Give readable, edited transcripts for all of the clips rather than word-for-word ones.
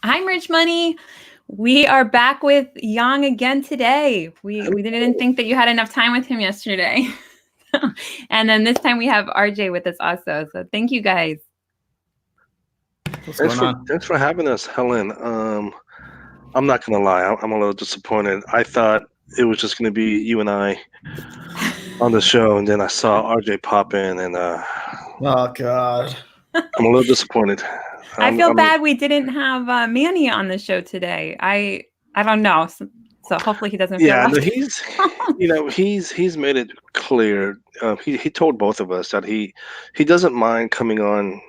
I'm Rich Money. We are back with Yong again today. We didn't think that you had enough time with him yesterday. And then this time we have RJ with us also. So thank you guys. Thanks for having us, Helen. I'm not gonna lie, I'm a little disappointed. I thought it was just gonna be you and I on the show, and then I saw RJ pop in, and oh god, I'm a little disappointed. I feel bad we didn't have Manny on the show today. I don't know, so hopefully he doesn't. Yeah, no, he's made it clear. He told both of us that he doesn't mind coming on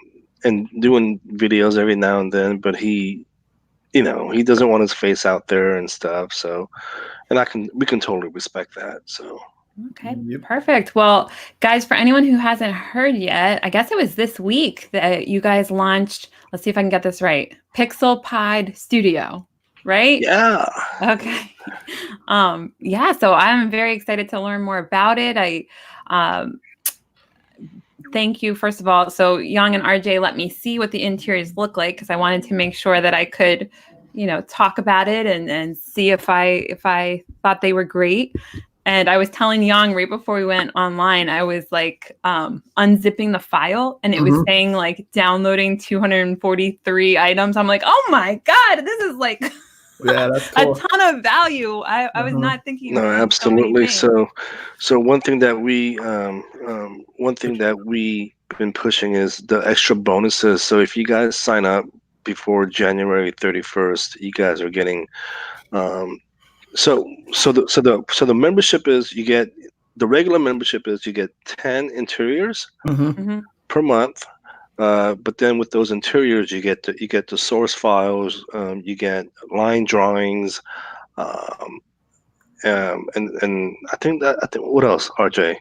and doing videos every now and then, but he doesn't want his face out there and stuff. So, and we can totally respect that. So. Okay, perfect. Well, guys, for anyone who hasn't heard yet, I guess it was this week that you guys launched, let's see if I can get this right, PixelPod Studio, right? Yeah. Okay. Yeah, so I'm very excited to learn more about it. Thank you, first of all. So Yong and RJ let me see what the interiors look like because I wanted to make sure that I could, talk about it and see if I thought they were great. And I was telling Yong right before we went online, I was like unzipping the file and it was saying like downloading 243 items. I'm like, oh my God, this is like that's cool. a ton of value. I was not thinking. No, absolutely. So one thing that we've been pushing is the extra bonuses. So if you guys sign up before January 31st, you guys are getting So the membership is the regular membership is you get 10 interiors per month, but then with those interiors you get the source files, you get line drawings, and I think what else, RJ?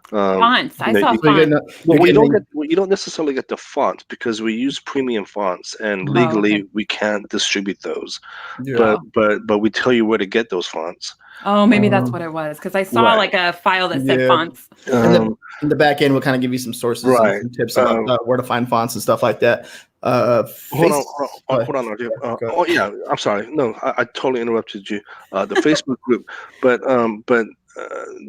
Fonts. I saw fonts. You don't necessarily get the fonts because we use premium fonts, and legally we can't distribute those. Yeah. But we tell you where to get those fonts. Oh, maybe that's what it was because I saw like a file that said fonts. In the back end, we'll kind of give you some sources, and some tips about where to find fonts and stuff like that. Hold on, RJ. Oh yeah, I'm sorry. No, I totally interrupted you. The Facebook group, but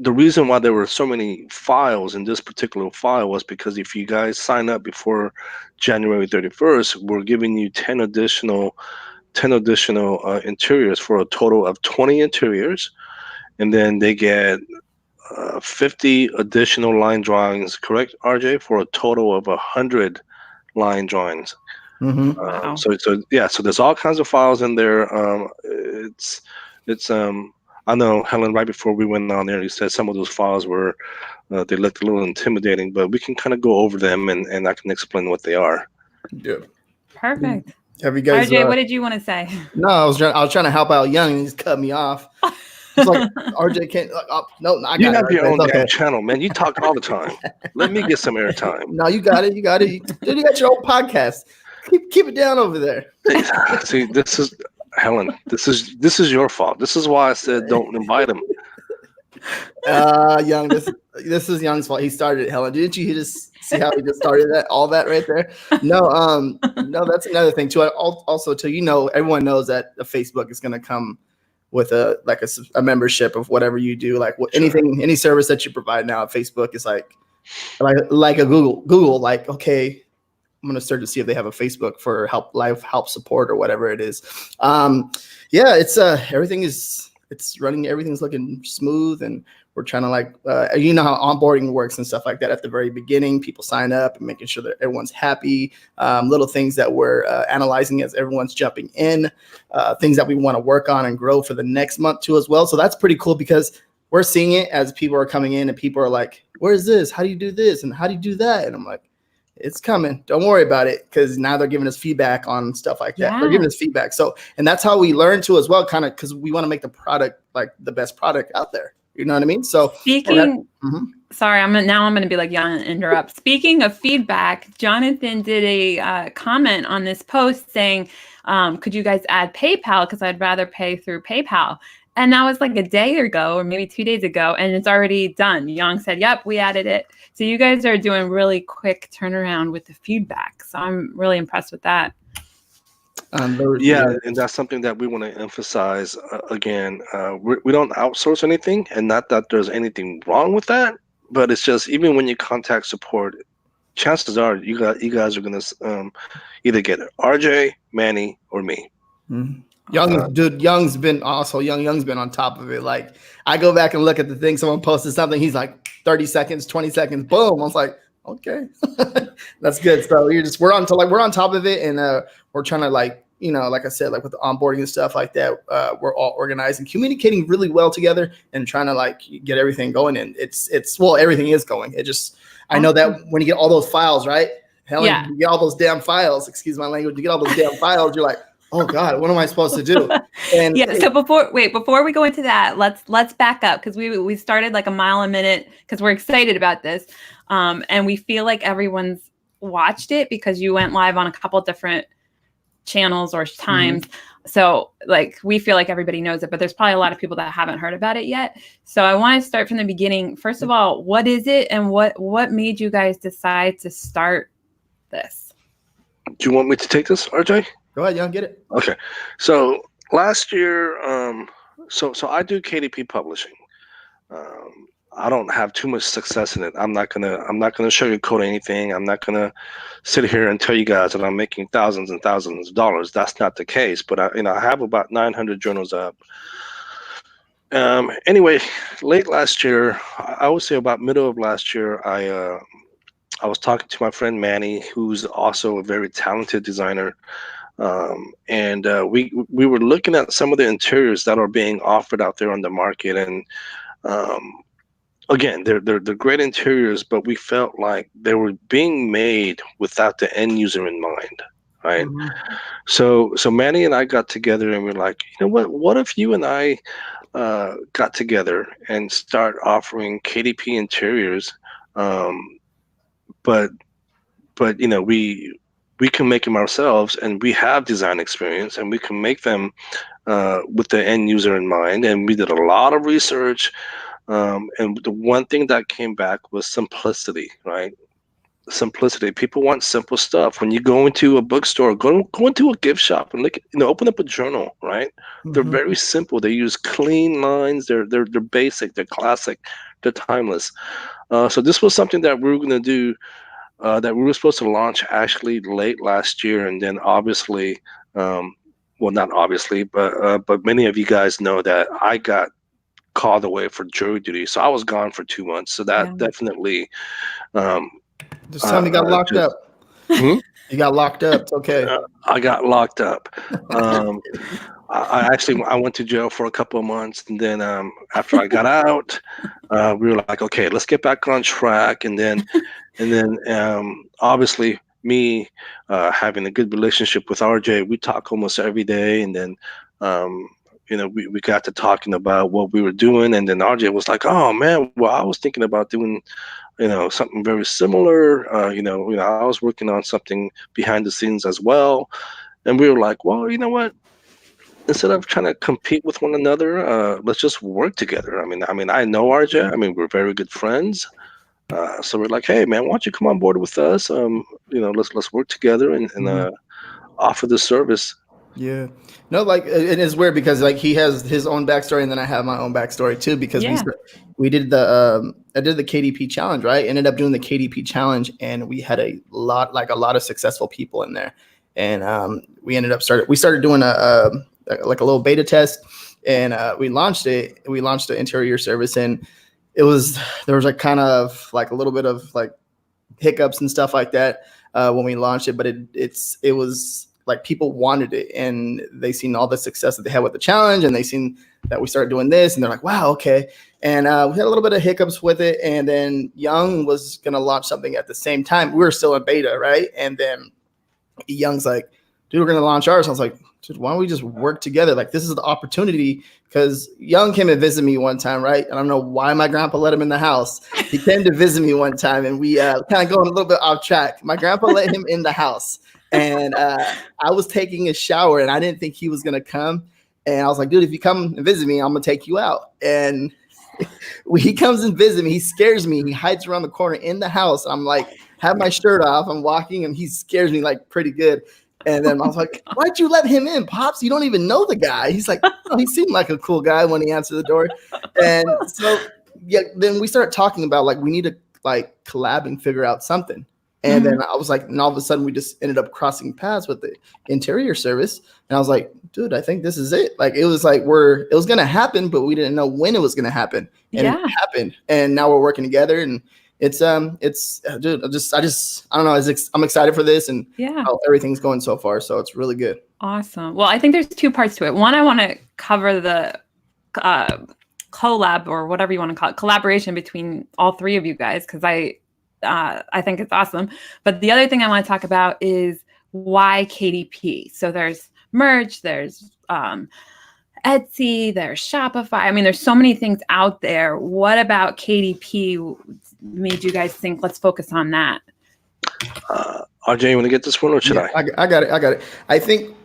the reason why there were so many files in this particular file was because if you guys sign up before January 31st, we're giving you 10 additional interiors for a total of 20 interiors, and then they get 50 additional line drawings. Correct, RJ? For a total of 100 line drawings. Wow. So there's all kinds of files in there. It's I know, Helen, right before we went on there, you said some of those files were, they looked a little intimidating, but we can kind of go over them and I can explain what they are. Yeah. Perfect. Have you guys? RJ, what did you want to say? No, I was trying to help out Young and he just cut me off. It's like RJ can't. No, I got it. You have your own channel, man. You talk all the time. Let me get some airtime. No, you got it. You got your own podcast. Keep it down over there. See, this is. Helen, this is your fault. This is why I said don't invite him. Young, this is Young's fault. He started it, Helen. Didn't you just see how he just started all that right there? No, that's another thing too. Also, too, everyone knows that the Facebook is going to come with a membership of whatever you do, like any service that you provide now. Facebook is like a Google. Like, okay, I'm going to start to see if they have a Facebook for live help support or whatever it is. It's it's running. Everything's looking smooth, and we're trying to how onboarding works and stuff like that. At the very beginning, people sign up and making sure that everyone's happy. Little things that we're analyzing as everyone's jumping in, things that we want to work on and grow for the next month too as well. So that's pretty cool because we're seeing it as people are coming in and people are like, "Where's this? How do you do this? And how do you do that?" And I'm like, it's coming. Don't worry about it, because now they're giving us feedback on stuff like that. Yeah. They're giving us feedback. So, and that's how we learn too as well, kind of, because we want to make the product like the best product out there. You know what I mean? So speaking, sorry, I'm going to be like Yong and interrupt. Speaking of feedback, Jonathan did a comment on this post saying, could you guys add PayPal? Because I'd rather pay through PayPal. And that was like a day ago or maybe 2 days ago, and it's already done. Yong said, yep, we added it. So you guys are doing really quick turnaround with the feedback. So I'm really impressed with that. Yeah, and that's something that we want to emphasize again. We don't outsource anything, and not that there's anything wrong with that, but it's just even when you contact support, chances are you guys are gonna either get RJ, Manny, or me. Mm-hmm. Young's been on top of it. Like I go back and look at the thing, someone posted something, he's like 30 seconds, 20 seconds, boom. I was like, okay, that's good. So we're on top of it, and we're trying to like I said, like with the onboarding and stuff like that, we're all organized and communicating really well together and trying to like get everything going. And everything is going. It just I know that when you get all those files, right, Helen, you get all those damn files. Excuse my language. You get all those damn files. You're like, oh God, what am I supposed to do? And so before we go into that, let's back up, because we started like a mile a minute because we're excited about this, and we feel like everyone's watched it because you went live on a couple different channels or times. So like we feel like everybody knows it, but there's probably a lot of people that haven't heard about it yet. So I want to start from the beginning. First of all, what is it, and what made you guys decide to start this? Do you want me to take this, RJ? Go ahead, Young, get it. Okay. So last year, so I do KDP publishing. I don't have too much success in it. I'm not gonna sugarcoat anything. I'm not gonna sit here and tell you guys that I'm making thousands and thousands of dollars. That's not the case. But I have about 900 journals up. Anyway, late last year, I would say about middle of last year, I was talking to my friend Manny, who's also a very talented designer. And we were looking at some of the interiors that are being offered out there on the market, and again, they're great interiors, but we felt like they were being made without the end user in mind, right? So Manny and I got together and we're like, you know what if you and I got together and start offering KDP interiors, but we can make them ourselves, and we have design experience, and we can make them with the end user in mind. And we did a lot of research, and the one thing that came back was simplicity, right? Simplicity. People want simple stuff. When you go into a bookstore, go into a gift shop and look, open up a journal, right? They're very simple. They use clean lines. They're basic. They're classic. They're timeless. So this was something that we were going to do. That we were supposed to launch actually late last year, and then obviously, well, not obviously, but many of you guys know that I got called away for jury duty, so I was gone for 2 months. So that definitely. Just tell me, you got locked up. You got locked up. It's okay. I got locked up. I went to jail for a couple of months, and then after I got out, we were like, okay, let's get back on track, and then obviously me having a good relationship with RJ, we talk almost every day, and then we got to talking about what we were doing, and then RJ was like, oh man, well, I was thinking about doing something very similar. I was working on something behind the scenes as well, and we were like, well, you know what, instead of trying to compete with one another, let's just work together. I mean I know RJ. I mean, we're very good friends. So we're like, hey man, why don't you come on board with us? Let's work together and offer the service. Yeah. No, like it is weird because like he has his own backstory, and then I have my own backstory too, because we did I did the KDP challenge, right? Ended up doing the KDP challenge, and we had a lot of successful people in there. And we started doing a little beta test, and we launched it. We launched the interior service, and there was like kind of like a little bit of like hiccups and stuff like that when we launched it, but it was like people wanted it, and they seen all the success that they had with the challenge, and they seen that we started doing this, and they're like, wow, okay. And we had a little bit of hiccups with it, and then Young was gonna launch something at the same time. We were still in beta, right? And then Young's like, dude, we're gonna launch ours. I was like, dude, why don't we just work together? Like, this is the opportunity, because Young came and visited me one time, right? I don't know why my grandpa let him in the house. He came to visit me one time, and we kind of going a little bit off track. My grandpa let him in the house, and I was taking a shower, and I didn't think he was gonna come. And I was like, dude, if you come and visit me, I'm gonna take you out. And when he comes and visits me, he scares me. He hides around the corner in the house. I'm like, have my shirt off. I'm walking, and he scares me like pretty good. And then I was like, why'd you let him in, Pops? You don't even know the guy. He's like, oh, he seemed like a cool guy when he answered the door. And so, yeah, then we started talking about like, we need to like collab and figure out something. And then I was like, and all of a sudden we just ended up crossing paths with the interior service. And I was like, dude, I think this is it. Like, it was like, it was going to happen, but we didn't know when it was going to happen. And it happened. And now we're working together, and it's dude, I don't know. I'm excited for this and how everything's going so far. So it's really good. Awesome. Well, I think there's two parts to it. One, I want to cover the collab, or whatever you want to call it, collaboration between all three of you guys, because I think it's awesome. But the other thing I want to talk about is why KDP. So there's merch, there's Etsy, there's Shopify. I mean, there's so many things out there. What about KDP made you guys think, let's focus on that? RJ, you want to get this one, or should I? I got it. I think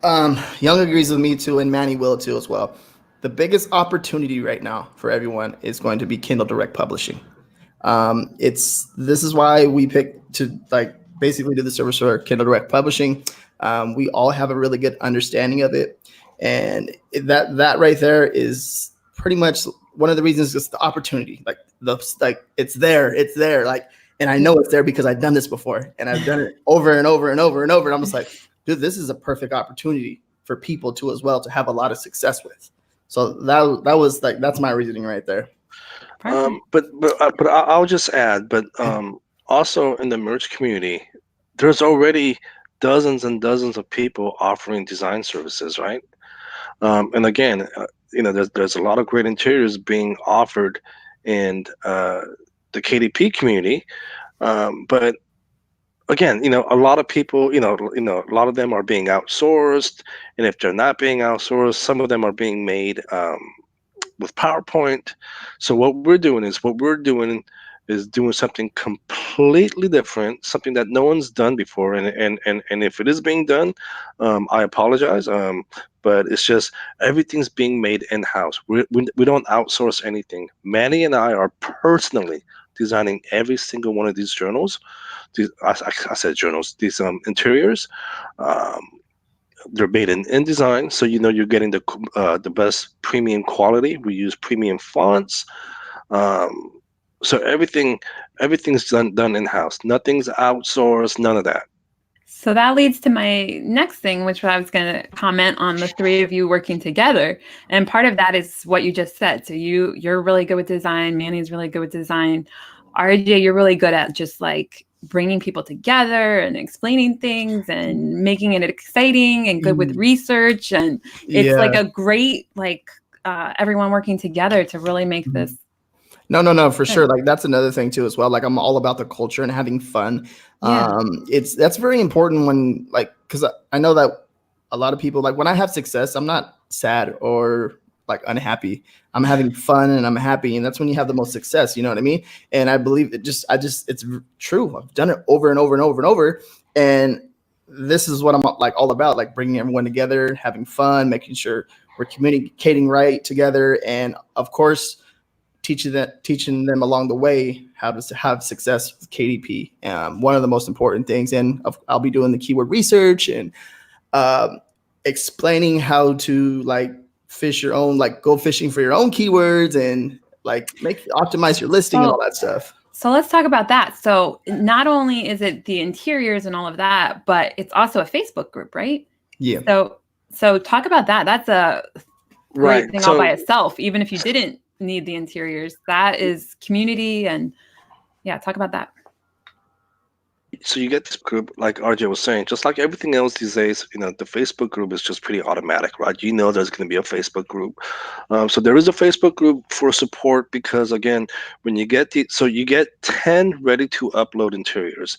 Young agrees with me too, and Manny will too as well. The biggest opportunity right now for everyone is going to be Kindle Direct Publishing. This is why we picked to like basically do the service for Kindle Direct Publishing. We all have a really good understanding of it, and that right there is pretty much one of the reasons. Is the opportunity, it's there, like, and I know it's there because I've done this before, and I've done it over and over and over and over. And I'm just like, dude, this is a perfect opportunity for people to as well to have a lot of success with. So that was like, that's my reasoning right there. But I'll just add, also in the merch community, there's already dozens and dozens of people offering design services, right? And again, there's a lot of great interiors being offered in the KDP community, but again, a lot of people, a lot of them are being outsourced, and if they're not being outsourced, some of them are being made with PowerPoint. So what we're doing is doing something completely different, something that no one's done before. And if it is being done, I apologize. But it's just everything's being made in-house. We don't outsource anything. Manny and I are personally designing every single one of these journals. I said journals. These interiors. They're made in InDesign, so you're getting the best premium quality. We use premium fonts, so everything's done in-house. Nothing's outsourced. None of that. So that leads to my next thing, which I was going to comment on the three of you working together, and part of that is what you just said. So you're really good with design. Manny's really good with design. RJ, you're really good at just like bringing people together and explaining things and making it exciting, and good with research. And it's like a great, everyone working together to really make this. No, for sure. Like, that's another thing too, as well. Like, I'm all about the culture and having fun. That's very important when, like, cause I know that a lot of people, like, when I have success, I'm not sad or like unhappy. I'm having fun and I'm happy. And that's when you have the most success. You know what I mean? And I believe it's true. I've done it over and over and over and over. And this is what I'm like all about, like bringing everyone together, having fun, making sure we're communicating right together. And of course, teaching them along the way how to have success with KDP. One of the most important things. And I'll be doing the keyword research and explaining how to like fish your own, like go fishing for your own keywords and like optimize your listing and all that stuff. So let's talk about that. So not only is it the interiors and all of that, but it's also a Facebook group, right? Yeah. So talk about that. That's a great thing all by itself. Even if you didn't need the interiors, that is community. And talk about that. So you get this group, like RJ was saying, just like everything else these days, the Facebook group is just pretty automatic, right? There's going to be a Facebook group. So there is a Facebook group for support, because again, when you get you get 10 ready to upload interiors,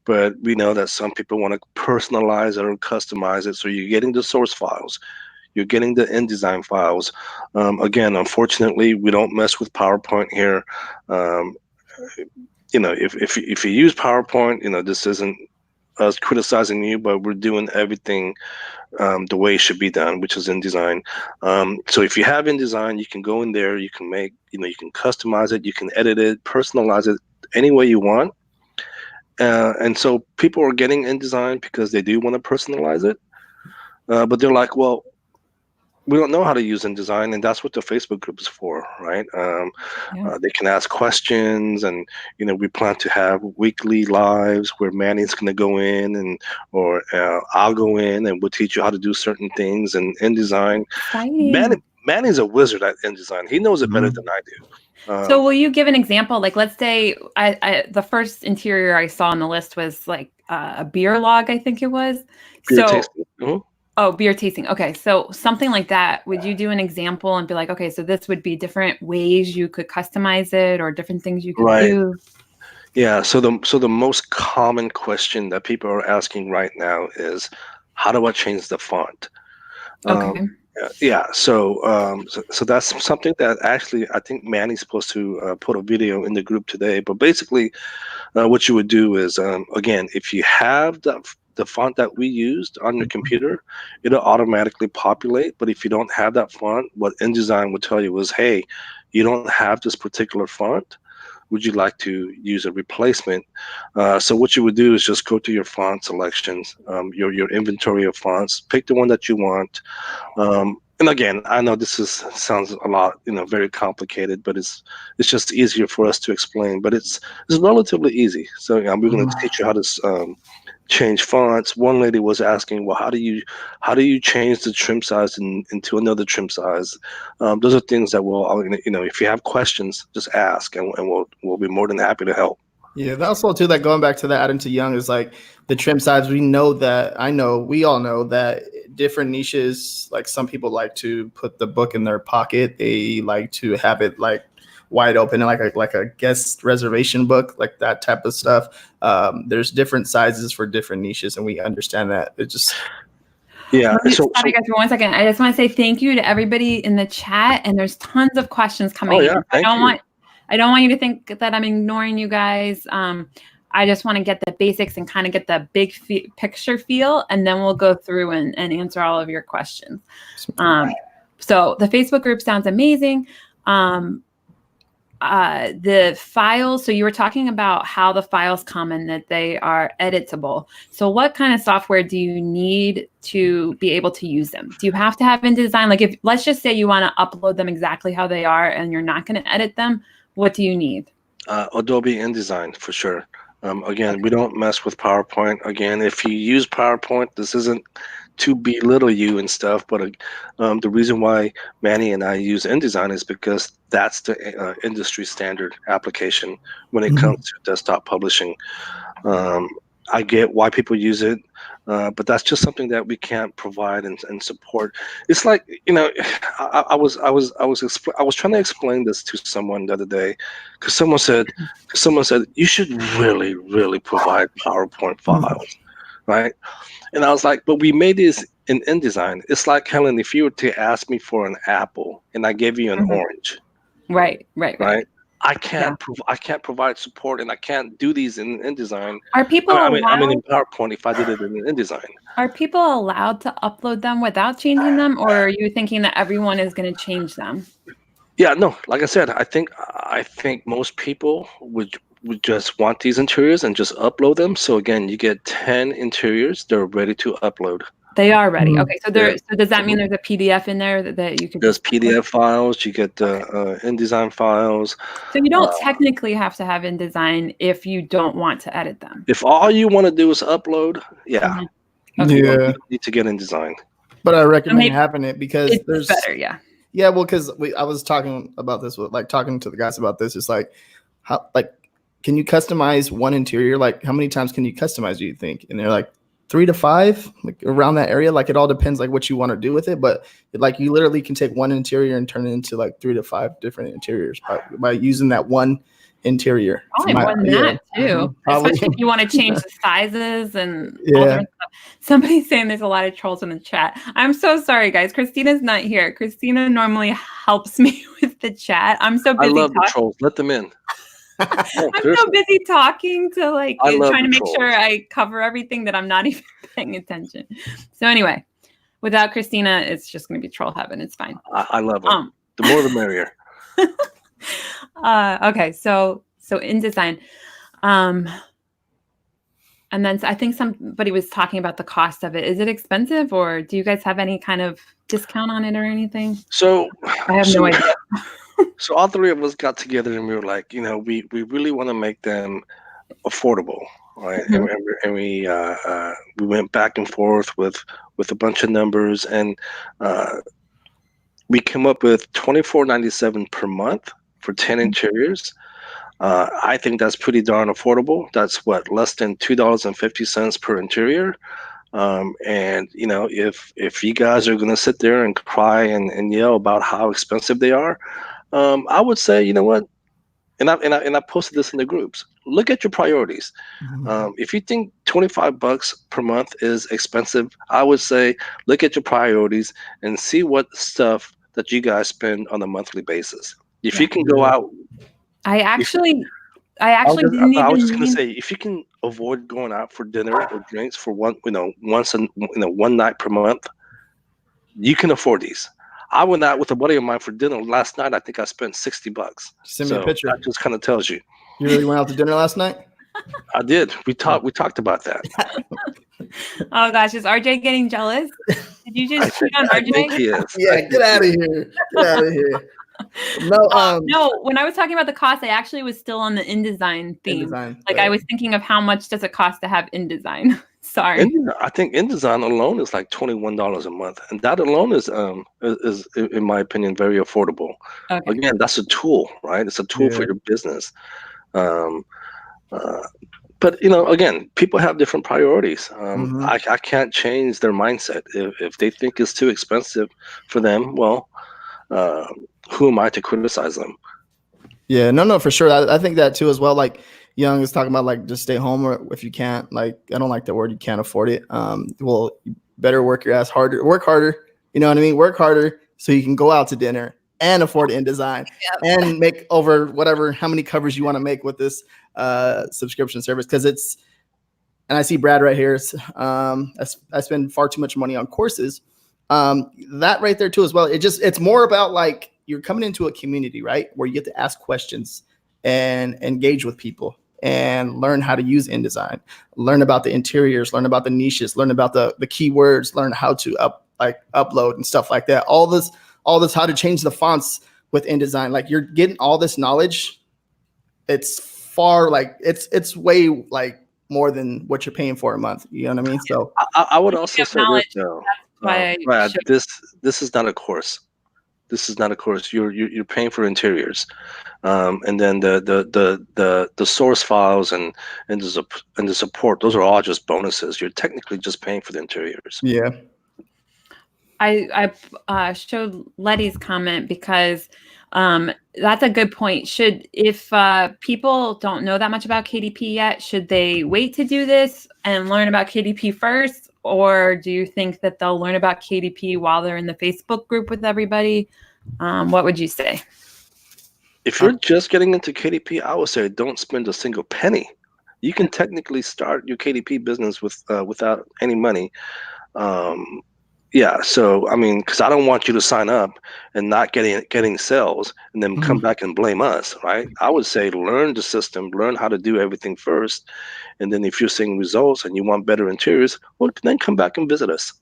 but we know that some people want to personalize it or customize it. So you're getting the source files, you're getting the InDesign files. Again, unfortunately, we don't mess with PowerPoint here. If you use PowerPoint, this isn't us criticizing you, but we're doing everything the way it should be done, which is InDesign. So if you have InDesign, you can go in there, you can make, you can customize it, you can edit it, personalize it any way you want. And so people are getting InDesign because they do want to personalize it, but they're like, well, we don't know how to use InDesign, and that's what the Facebook group is for, right? They can ask questions, and we plan to have weekly lives where Manny's going to go in, or I'll go in, and we'll teach you how to do certain things in InDesign. Manny's a wizard at InDesign. He knows it better than I do. So will you give an example? Like, let's say the first interior I saw on the list was like a beer log, I think it was. Beer tasting. Mm-hmm. Oh, beer tasting. Okay. So something like that, would you do an example and be like, okay, so this would be different ways you could customize it or different things you could do? Yeah. So the most common question that people are asking right now is, how do I change the font? Okay. Yeah. So that's something that actually I think Manny's supposed to put a video in the group today. But basically, what you would do is, again, if you have the font that we used on your computer, it'll automatically populate. But if you don't have that font, what InDesign would tell you is, hey, you don't have this particular font. Would you like to use a replacement? So what you would do is just go to your font selections, your inventory of fonts, pick the one that you want. And again, I know this sounds a lot, very complicated, but it's just easier for us to explain. But it's relatively easy. So we're going to teach you how to change fonts. One lady was asking, well, how do you change the trim size into another trim size? Those are things that if you have questions, just ask, and we'll be more than happy to help. Yeah, that's also too, that going back to that, adding to Young, is like the trim size. We all know that different niches, like some people like to put the book in their pocket. They like to have it like wide open and like a guest reservation book, like that type of stuff. There's different sizes for different niches, and we understand that. It just Stop you guys for 1 second. I just want to say thank you to everybody in the chat, and there's tons of questions coming in. I don't want you to think that I'm ignoring you guys. I just want to get the basics and kind of get the big picture feel, and then we'll go through and answer all of your questions. So the Facebook group sounds amazing. The files, so you were talking about how the files come and that they are editable. So what kind of software do you need to be able to use them? Do you have to have InDesign? Like, if let's just say you want to upload them exactly how they are and you're not going to edit them, what do you need? Adobe InDesign for sure. Again, we don't mess with PowerPoint. Again, if you use PowerPoint, this isn't to belittle you and stuff, but the reason why Manny and I use InDesign is because that's the industry standard application when it comes to desktop publishing. I get why people use it, but that's just something that we can't provide and support. It's like, I was trying to explain this to someone the other day, because someone said you should really provide PowerPoint files, right? And I was like, but we made this in InDesign. It's like, Helen, if you were to ask me for an apple and I gave you an orange, right? I can't provide support, and I can't do these in InDesign. Are people I mean in PowerPoint if I did it in InDesign. Are people allowed to upload them without changing them, or are you thinking that everyone is going to change them? Yeah, no, like I said, I think most people would just want these interiors and just upload them. So again, you get 10 interiors, they're ready to upload. They are ready. Okay, so so does that mean there's a PDF in there that you can? There's PDF files. You get InDesign files. So you don't technically have to have InDesign if you don't want to edit them. If all you want to do is upload, you need to get InDesign. But I recommend having it because there's better. Yeah. Yeah, well, because I was talking about this talking to the guys about this. It's like, can you customize one interior? Like, how many times can you customize, do you think? And they're like 3 to 5, like around that area. Like, it all depends like what you want to do with it. But like, you literally can take one interior and turn it into like 3 to 5 different interiors by using that one interior. Probably more than that too. Especially if you want to change the sizes and all different stuff. Somebody's saying there's a lot of trolls in the chat. I'm so sorry, guys. Christina's not here. Christina normally helps me with the chat. I'm so busy. I love the trolls. Let them in. I'm so busy talking to trying to make sure I cover everything that I'm not even paying attention. So anyway, without Christina, it's just going to be troll heaven. It's fine. I love it. The more the merrier. Okay, so InDesign. And then I think somebody was talking about the cost of it. Is it expensive, or do you guys have any kind of discount on it or anything? So I have no idea. So all three of us got together and we were like, we really want to make them affordable, right? Mhm. And we went back and forth with a bunch of numbers, and we came up with $24.97 per month for 10 interiors. I think that's pretty darn affordable. That's less than $2.50 per interior. And if you guys are gonna sit there and cry and yell about how expensive they are, I would say, you know what? And I posted this in the groups. Look at your priorities. If you think $25 per month is expensive, I would say look at your priorities and see what stuff that you guys spend on a monthly basis. If you can go out, I actually I didn't was even just gonna mean. say, if you can avoid going out for dinner or drinks for one night per month, you can afford these. I went out with a buddy of mine for dinner last night. I think I spent $60. Send me a So picture. that just kind of tells you. You really went out to dinner last night? I did. We talked about that. Oh gosh, is RJ getting jealous? Did you just cheat on I think RJ? he is. Yeah, get out of here. Get out of here. No, No, when I was talking about the cost, I actually was still on the InDesign theme. InDesign, Like right. I was thinking of how much does it cost to have InDesign. Sorry. I think InDesign alone is like $21 a month, and that alone is in my opinion very affordable. Okay. Again, that's a tool, right? It's a tool for Yeah. your business. Um, but again, people have different priorities. I can't change their mindset. If they think it's too expensive for them, well, who am I to criticize them? Yeah, no, for sure. I think that too as well. Like Young is talking about, like, just stay home, or if you can't, like, I don't like the word you can't afford it. Well, you better work your ass harder, work harder. You know what I mean? Work harder so you can go out to dinner and afford InDesign and make over how many covers you want to make with this subscription service. Because and I see Brad right here. I spend far too much money on courses. That right there too as well. It's more about, like, you're coming into a community, right, where you get to ask questions and engage with people and learn how to use InDesign, learn about the interiors, learn about the niches, learn about the keywords, learn how to upload and stuff like that. All this how to change the fonts with InDesign. Like, you're getting all this knowledge. It's far, like, it's way, like, more than what you're paying for a month. You know what I mean? So I would also say this though, why I Brad, should- this is not a course. This is not a course. You're paying for interiors, and then the source files and the support. Those are all just bonuses. You're technically just paying for the interiors. yeah. I showed Letty's comment because that's a good point. If people don't know that much about KDP yet, should they wait to do this and learn about KDP first? Or do you think that they'll learn about KDP while they're in the Facebook group with everybody? What would you say? If you're just getting into KDP, I would say don't spend a single penny. You can technically start your KDP business without any money. Yeah, so I mean, because I don't want you to sign up and not getting sales and then come back and blame us, right? I would say learn the system, learn how to do everything first, and then if you're seeing results and you want better interiors, well, then come back and visit us.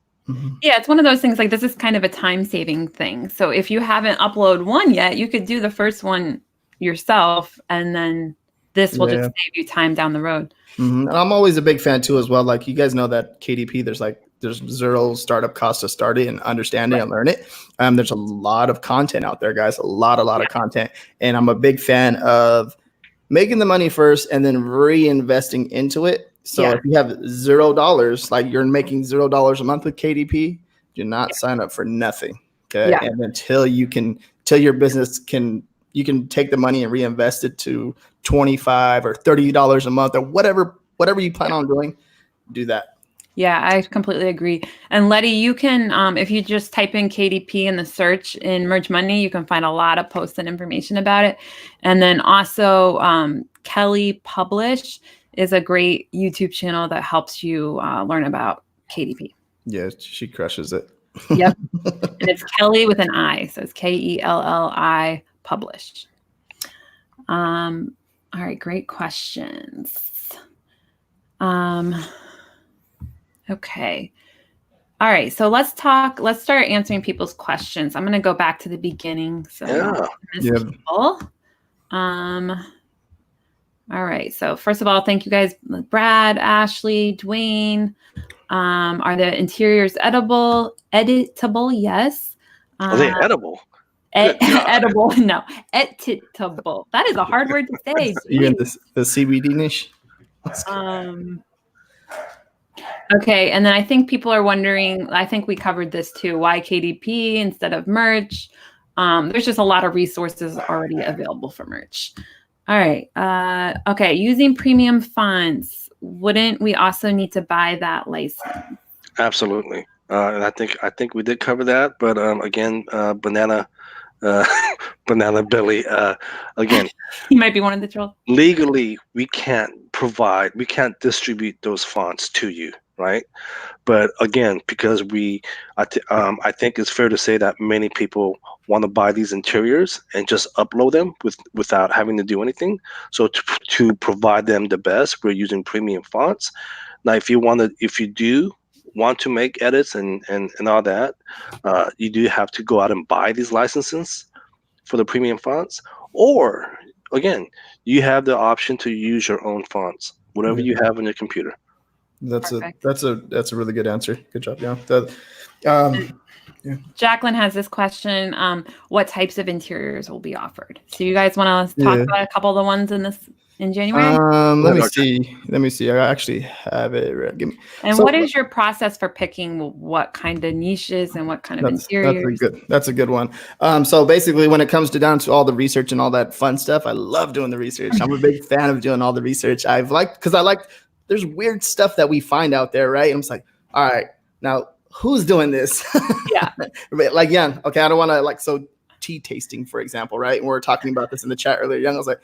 Yeah, it's one of those things, like, this is kind of a time-saving thing. So if you haven't uploaded one yet, you could do the first one yourself, and then this will just save you time down the road. And I'm always a big fan too as well. Like, you guys know that KDP, there's zero startup cost to start it and understand it and learn it. There's a lot of content out there, guys. A lot of content. And I'm a big fan of making the money first and then reinvesting into it. So if you have $0, like, you're making $0 a month with KDP, do not sign up for nothing. Okay. Yeah. And until your business you can take the money and reinvest it to $25 or $30 a month or whatever you plan on doing, do that. Yeah, I completely agree. And Letty, you can, if you just type in KDP in the search in Merge Money, you can find a lot of posts and information about it. And then also Kelly Publish is a great YouTube channel that helps you learn about KDP. Yeah, she crushes it. Yep. And it's Kelly with an I. So it's KELLI Publish. All right, great questions. Okay. All right. So let's start answering people's questions. I'm going to go back to the beginning. So not miss people. All right. So first of all, thank you guys, Brad, Ashley, Dwayne. Are the interiors editable? Yes. Are they edible? Edible? No, editable. That is a hard word to say. You're in the CBD niche. Okay, and then I think people are wondering, I think we covered this too, why KDP instead of merch? There's just a lot of resources already available for merch. All right. Okay, using premium fonts, wouldn't we also need to buy that license? Absolutely. And I think we did cover that, but again, Banana Billy, again, he might be one of the trolls. Legally, we can't distribute those fonts to you, right? But again, because I think it's fair to say that many people want to buy these interiors and just upload them without having to do anything. So to provide them the best, we're using premium fonts. Now, if you do want to make edits and all that, you do have to go out and buy these licenses for the premium fonts, or again, you have the option to use your own fonts, whatever you have on your computer. That's a really good answer. Good job, yeah. Jacqueline has this question: what types of interiors will be offered? So you guys want to talk about a couple of the ones in January? Let me see. I actually have it. What is your process for picking what kind of niches and what kind of interiors? That's a good one. So basically, when it comes down to all the research and all that fun stuff, I love doing the research. I'm a big fan of doing all the research. There's weird stuff that we find out there, right? And I'm just like, all right, now who's doing this? Yeah. Like, yeah, okay, I don't want to so tea tasting, for example, right? And we were talking about this in the chat earlier. Young, I was like,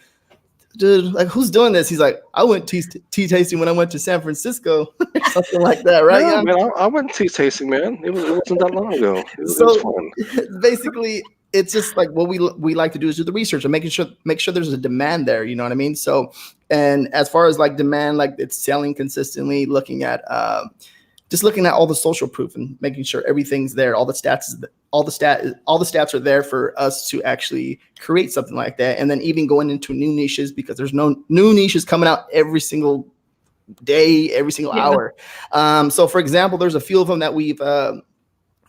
dude, like, who's doing this? He's like, I went tea tasting when I went to San Francisco, something like that, right? Yeah, man, I went tea tasting, man. It wasn't that long ago. It was fun. Basically, it's just like what we like to do is do the research and make sure there's a demand there. You know what I mean? So, and as far as like demand, like it's selling consistently, looking at all the social proof and making sure everything's there. All the stats are there for us to actually create something like that. And then even going into new niches, because there's no new niches coming out every single day, every single hour. So for example, there's a few of them that we've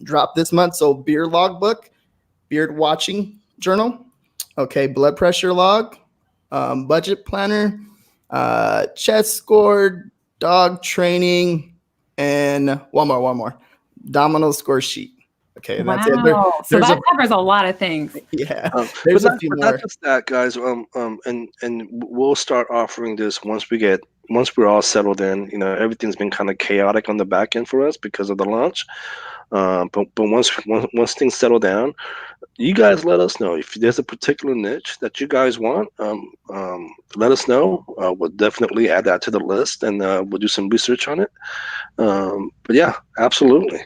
dropped this month. So beer logbook, beard watching journal, okay, blood pressure log, budget planner, chest score, dog training, and one more domino score sheet. Okay, and that's it. So that covers a lot of things. Yeah, there's a few more. Not just that, guys. And we'll start offering this once we're all settled in. You know, everything's been kind of chaotic on the back end for us because of the launch. But once things settle down, you guys let us know if there's a particular niche that you guys want. Let us know. We'll definitely add that to the list, and we'll do some research on it. But yeah, absolutely.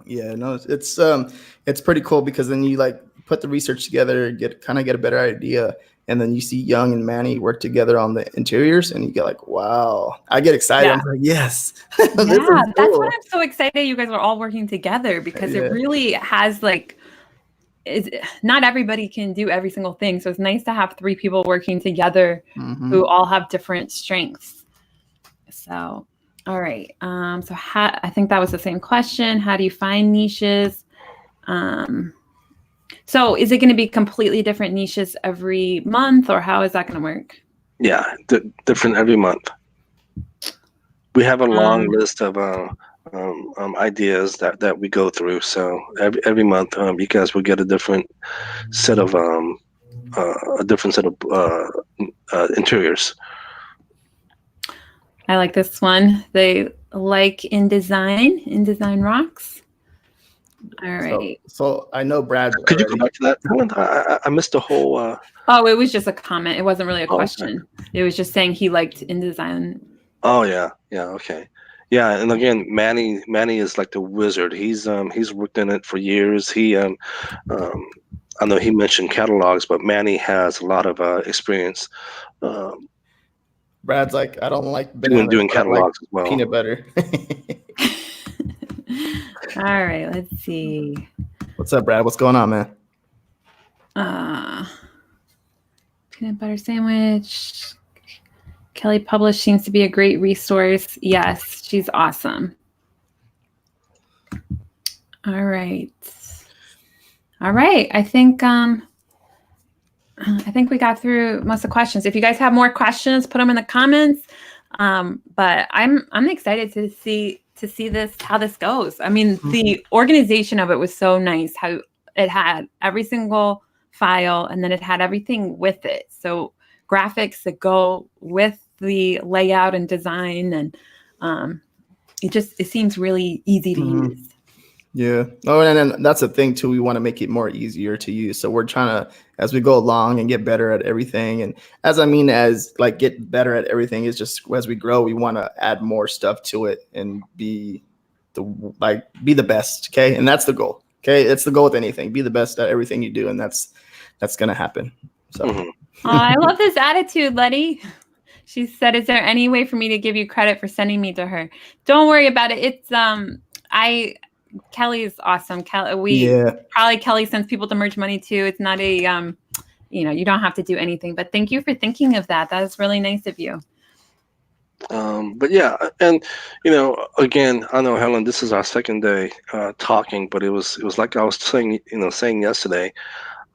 Yeah, no, it's pretty cool because then you like put the research together, get a better idea, and then you see Young and Manny work together on the interiors, and you get like, wow! I get excited. Yeah. I'm like, yes. Yeah, that's why I'm so excited. You guys are all working together because it really has not everybody can do every single thing, so it's nice to have 3 people working together who all have different strengths. So. All right. So I think that was the same question. How do you find niches? So is it going to be completely different niches every month, or how is that going to work? Yeah, different every month. We have a long list of ideas that we go through. So every month, you guys will get a different set of interiors. I like this one. They like InDesign rocks. All right. So I know Brad. Could you go back to that, Helen? I missed the whole. Oh, it was just a comment. It wasn't really a question. Okay. It was just saying he liked InDesign. Oh yeah, okay, yeah. And again, Manny is like the wizard. He's worked in it for years. I know he mentioned catalogs, but Manny has a lot of experience. Brad's like, I don't like bananas, doing but I like catalogs as well. peanut butter. All right, let's see. What's up, Brad? What's going on, man? Peanut butter sandwich. Kelly Publish seems to be a great resource. Yes, she's awesome. All right. I think we got through most of the questions. If you guys have more questions, put them in the comments. But I'm excited to see how this goes. I mean, the organization of it was so nice. How it had every single file, and then it had everything with it. So graphics that go with the layout and design, and it seems really easy to use. Yeah. Oh, and then that's the thing too. We want to make it more easier to use. So we're trying to, as we go along and get better at everything. And as like get better at everything is just as we grow, we want to add more stuff to it and be the best. Okay. And that's the goal. Okay. It's the goal with anything. Be the best at everything you do. And that's going to happen. So Oh, I love this attitude, Letty. She said, "Is there any way for me to give you credit for sending me to her?" Don't worry about it. It's Kelly is awesome. Kelly sends people to Merge Money too. It's not a you don't have to do anything. But thank you for thinking of that. That is really nice of you. But yeah, and again, I know, Helen, this is our second day talking, but it was like I was saying yesterday.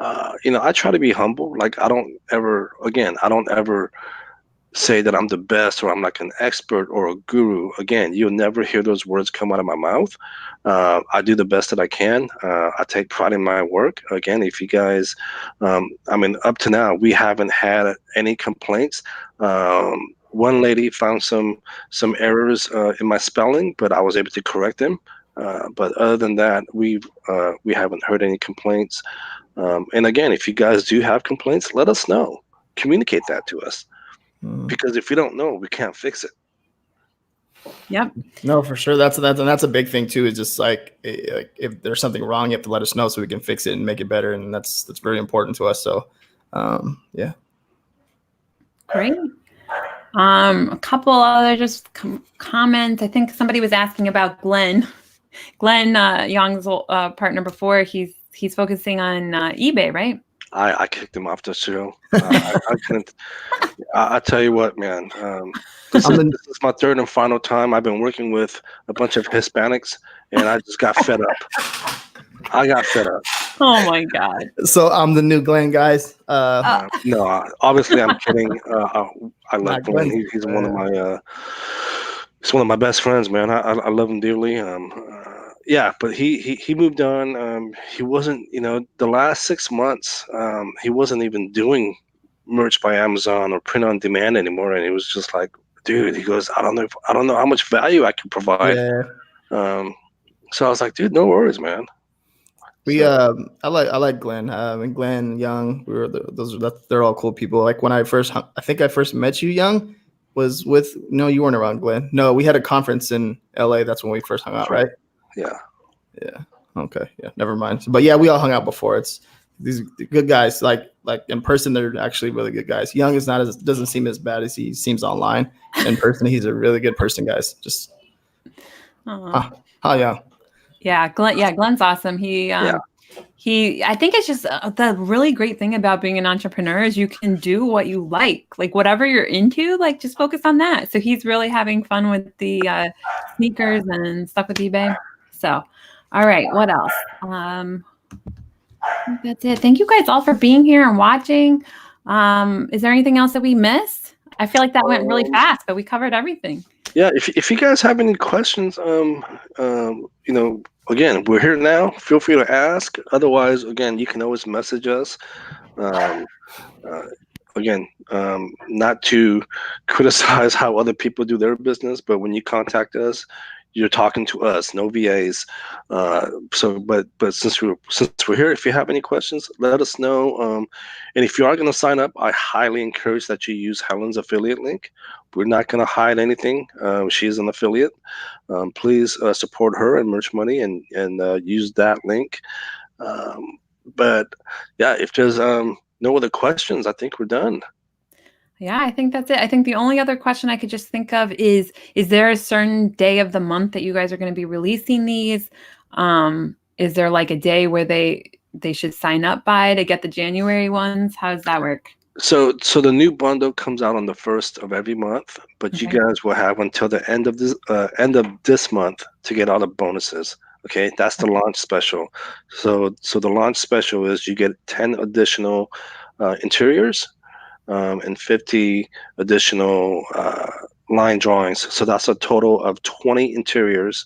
I try to be humble. Like I don't ever say that I'm the best or I'm like an expert or a guru. Again, you'll never hear those words come out of my mouth. I do the best that I can. I take pride in my work. Again, if you guys, up to now, we haven't had any complaints. One lady found some errors in my spelling, but I was able to correct them. But other than that, we haven't heard any complaints. And again, if you guys do have complaints, let us know. Communicate that to us. Because if we don't know, we can't fix it. Yep. No, for sure. That's a big thing too. Is just like if there's something wrong, you have to let us know so we can fix it and make it better. And that's very important to us. So, yeah. Great. A couple other just comments. I think somebody was asking about Glenn. Glenn, Yong's partner before. He's focusing on eBay, right? I kicked him off the show. I couldn't. I tell you what, man. This is my third and final time. I've been working with a bunch of Hispanics, and I just got fed up. I got fed up. Oh my God! So I'm the new Glenn, guys. No, obviously I'm kidding. I love Glenn. He's one of my. He's one of my best friends, man. I love him dearly. Yeah, but he moved on. He wasn't, the last 6 months, he wasn't even doing merch by Amazon or print on demand anymore. And it was just like, dude, he goes, I don't know how much value I can provide. Yeah. So I was like, dude, no worries, man. I like Glenn. And Glenn, Young, they're all cool people. Like when I think I first met you, Young, was with, no, you weren't around, Glenn. No, we had a conference in LA. That's when we first hung out, right? Yeah. Okay. Yeah. Never mind. But yeah, we all hung out before. It's these good guys. Like in person, they're actually really good guys. Young is doesn't seem as bad as he seems online. In person, he's a really good person, guys. Just Young. Yeah, Glenn's awesome. I think it's just the really great thing about being an entrepreneur is you can do what you like whatever you're into, like just focus on that. So he's really having fun with the sneakers and stuff with eBay. So, all right, what else? I think that's it. Thank you guys all for being here and watching. Is there anything else that we missed? I feel like that went really fast, but we covered everything. Yeah, if you guys have any questions, again, we're here now. Feel free to ask. Otherwise, again, you can always message us. Not to criticize how other people do their business, but when you contact us, you're talking to us, no VAs. But since we're here, if you have any questions, let us know. And if you are going to sign up, I highly encourage that you use Helen's affiliate link. We're not going to hide anything. She is an affiliate. Please support her and Merch Money and use that link. But yeah, if there's no other questions, I think we're done. Yeah, I think that's it. I think the only other question I could just think of is there a certain day of the month that you guys are going to be releasing these? Is there like a day where they should sign up by to get the January ones? How does that work? So the new bundle comes out on the 1st of every month, but you Okay. guys will have until the end of this month to get all the bonuses. Okay, that's the launch special. So the launch special is you get 10 additional interiors and 50 additional line drawings. So that's a total of 20 interiors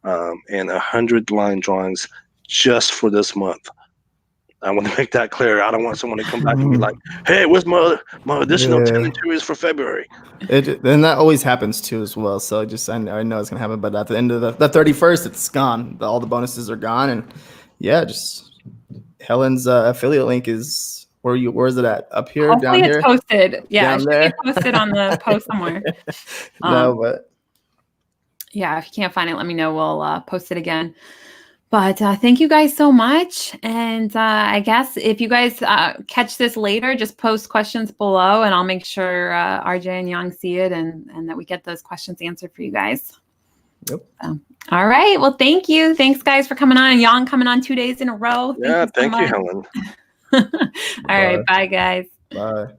and 100 line drawings just for this month. I want to make that clear. I don't want someone to come back and be like, "Hey, where's my additional 10 interiors for February?" And that always happens too as well. So I know it's gonna happen, but at the end of the 31st, it's gone. All the bonuses are gone, and yeah, just Helen's affiliate link is where is it at? Up here, Hopefully down it's here, posted. Yeah, down it should there. be posted on the post somewhere. No, but yeah, if you can't find it, let me know. We'll post it again. But thank you guys so much. And I guess if you guys catch this later, just post questions below and I'll make sure RJ and Yong see it and that we get those questions answered for you guys. Yep. All right. Well, thank you. Thanks, guys, for coming on. And Yong coming on 2 days in a row. Yeah, thank you, Helen. All right. Bye, guys. Bye.